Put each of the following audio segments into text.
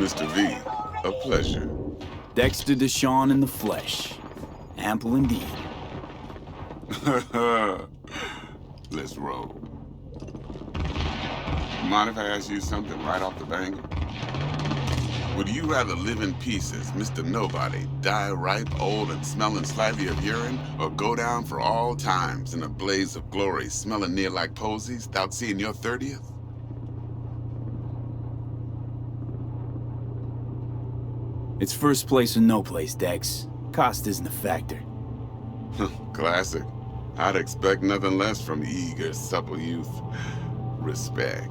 Mr. V. A pleasure. Dexter DeShawn in the flesh. Ample indeed. Let's roll. Mind if I ask you something right off the bang? Would you rather live in pieces, Mr. Nobody, die ripe, old, and smelling slightly of urine, or go down for all times in a blaze of glory, smelling near like posies, without seeing your 30th? It's first place or no place, Dex. Cost isn't a factor. Classic. I'd expect nothing less from eager, supple youth. Respect.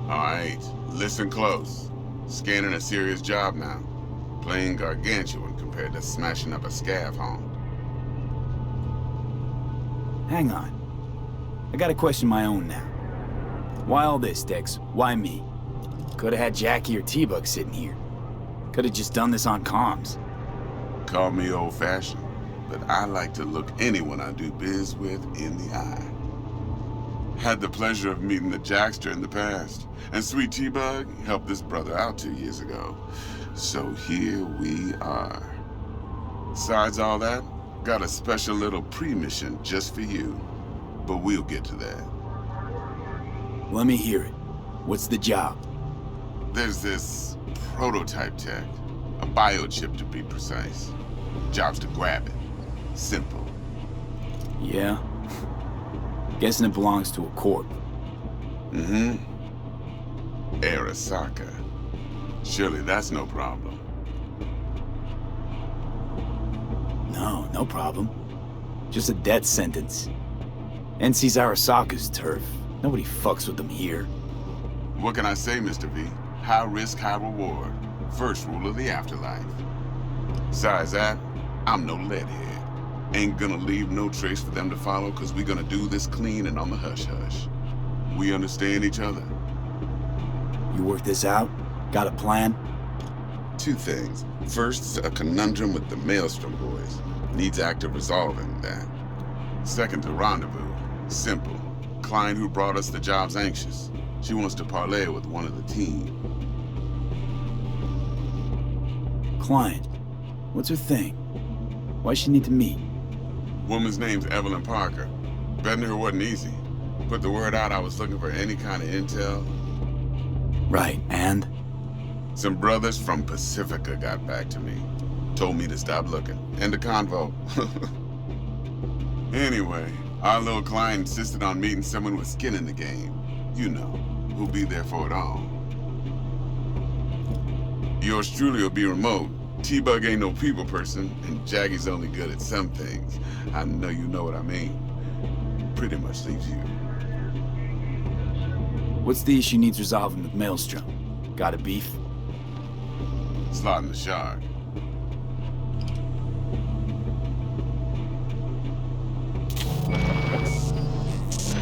All right, listen close. Scanning a serious job now. Playing gargantuan compared to smashing up a scav home. Hang on. I gotta question my own now. Why all this, Dex? Why me? Could've had Jackie or T-Bug sitting here. Could've just done this on comms. Call me old-fashioned, but I like to look anyone I do biz with in the eye. Had the pleasure of meeting the Jackster in the past, and sweet T-Bug helped this brother out 2 years ago. So here we are. Besides all that, got a special little pre-mission just for you, but we'll get to that. Let me hear it. What's the job? There's this prototype tech, a biochip to be precise. Job's to grab it. Simple. Yeah? Guessing it belongs to a corp. Mm-hmm. Arasaka. Surely that's no problem. No problem. Just a death sentence. NC's Arasaka's turf. Nobody fucks with them here. What can I say, Mr. V? High risk, high reward. First rule of the afterlife. Besides that, I'm no leadhead. Ain't gonna leave no trace for them to follow, cause we gonna do this clean and on the hush-hush. We understand each other? You work this out? Got a plan? Two things. First, a conundrum with the Maelstrom boys. Needs active resolving that. Second, a rendezvous. Simple. Client who brought us the job's anxious. She wants to parlay with one of the team. Client? What's her thing? Why she need to meet? Woman's name's Evelyn Parker. Betting her wasn't easy. Put the word out I was looking for any kind of intel. Right, and? Some brothers from Pacifica got back to me. Told me to stop looking. End of convo. Anyway, our little client insisted on meeting someone with skin in the game. You know, who'll be there for it all. Yours truly will be remote. T-Bug ain't no people person, and Jaggy's only good at some things. I know you know what I mean. Pretty much leaves you. What's the issue needs resolving with Maelstrom? Got a beef? Slotting the shard.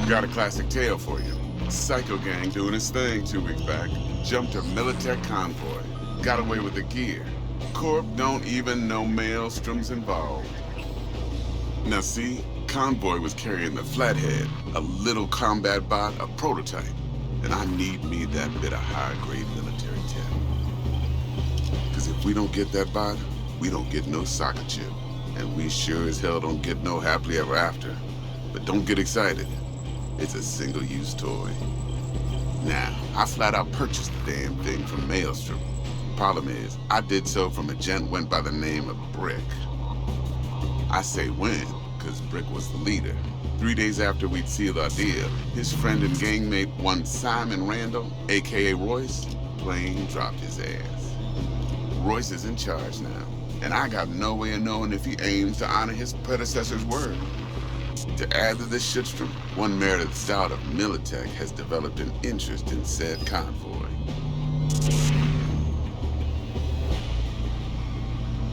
Got a classic tale for you. Psycho gang doing his thing 2 weeks back. Jumped a Militech convoy. Got away with the gear. Corp don't even know Maelstrom's involved. Now see, convoy was carrying the flathead, a little combat bot, a prototype. And I need me that bit of high-grade military tech. Cause if we don't get that bot, we don't get no soccer chip. And we sure as hell don't get no happily ever after. But don't get excited. It's a single-use toy. Now, I flat out purchased the damn thing from Maelstrom. Problem is, I did so from a gent went by the name of Brick. I say when, cause Brick was the leader. 3 days after we'd sealed our deal, his friend and gangmate, one Simon Randall, aka Royce, plain dropped his ass. Royce is in charge now, and I got no way of knowing if he aims to honor his predecessor's word. To add to this shitstorm, one Meredith Stout of Militech has developed an interest in said convoy.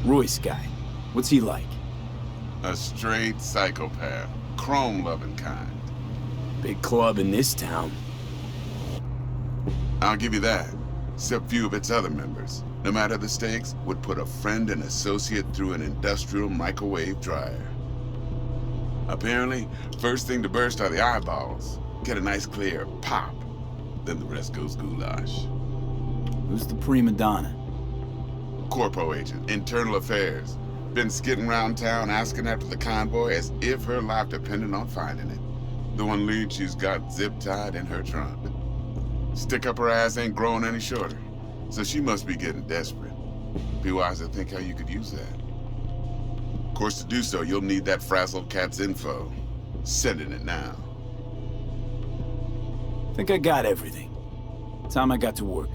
Royce guy. What's he like? A straight psychopath. Chrome-loving kind. Big club in this town. I'll give you that. Except few of its other members, no matter the stakes, would put a friend and associate through an industrial microwave dryer. Apparently, first thing to burst are the eyeballs. Get a nice clear pop. then the rest goes goulash. Who's the prima donna? Corpo agent, internal affairs. Been skidding around town asking after the convoy as if her life depended on finding it. The one lead she's got zip-tied in her trunk. Stick up her ass ain't growing any shorter, so she must be getting desperate. Be wise to think how you could use that. Of course, to do so, you'll need that frazzled cat's info. Sending it now. Think I got everything. Time I got to work.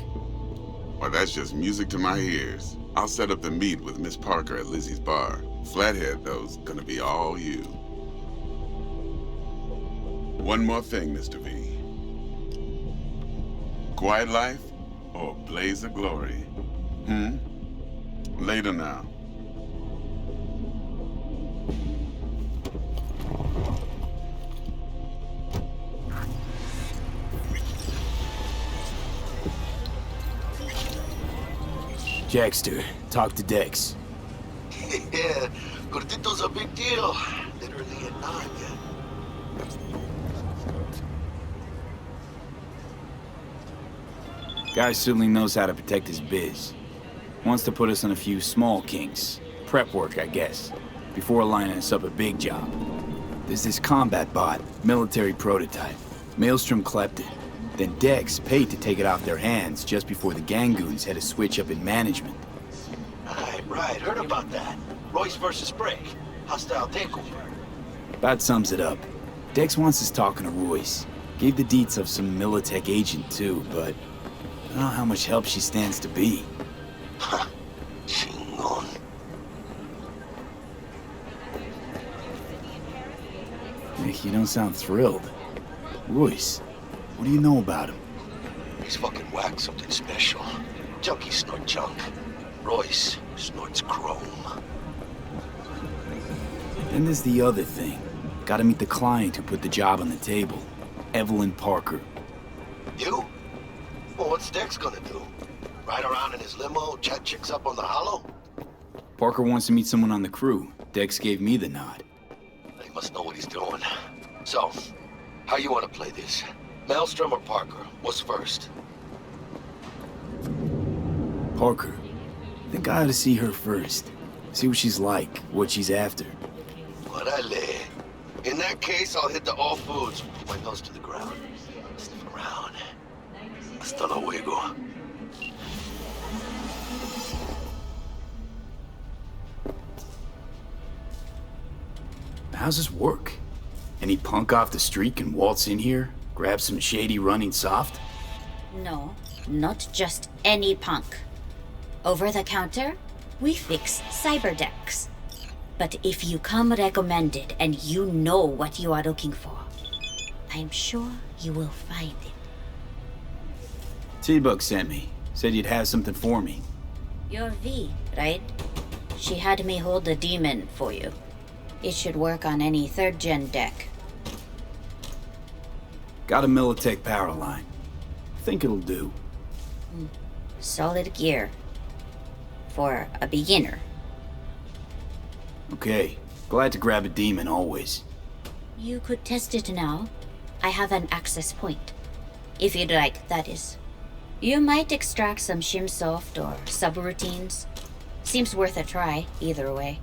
Well, that's just music to my ears. I'll set up the meet with Miss Parker at Lizzie's bar. Flathead, though's gonna be all you. One more thing, Mr. V. Quiet life or blaze of glory? Later now. Dexter, talk to Dex. Yeah, Gordito's a big deal. Literally a nine. Guy certainly knows how to protect his biz. Wants to put us on a few small kinks. Prep work, I guess. Before lining us up a big job. There's this combat bot, military prototype. Maelstrom clept it. Then Dex paid to take it off their hands just before the Gangoons had a switch up in management. Right. Heard about that. Royce versus Break. Hostile takeover. About sums it up. Dex wants us talking to Royce. Gave the deets of some Militech agent too, but I don't know how much help she stands to be. Chingon. Nick, you don't sound thrilled. Royce, what do you know about him? He's fucking whacked something special. Junkies snort junk. Royce snorts chrome. Then there's the other thing. Gotta meet the client who put the job on the table. Evelyn Parker. You? Well, what's Dex gonna do? Ride around in his limo, chat chicks up on the hollow? Parker wants to meet someone on the crew. Dex gave me the nod. He must know what he's doing. So, how you want to play this? Maelstrom or Parker? What's first? Parker. I think I ought to see her first. See what she's like, what she's after. Orale. In that case, I'll hit the all foods. Keep my nose to the ground. Sniff around. Hasta luego. How's this work? Any punk off the street can waltz in here, grab some shady running soft? No, not just any punk. Over the counter, we fix cyberdecks. But if you come recommended and you know what you are looking for, I'm sure you will find it. T-Bug sent me. Said you'd have something for me. You're V, right? She had me hold the demon for you. It should work on any 3rd gen deck. Got a Militech power line. Think it'll do. Solid gear. For a beginner. Okay. Glad to grab a demon always. You could test it now. I have an access point. If you'd like, that is. You might extract some shimsoft or subroutines. Seems worth a try, either way.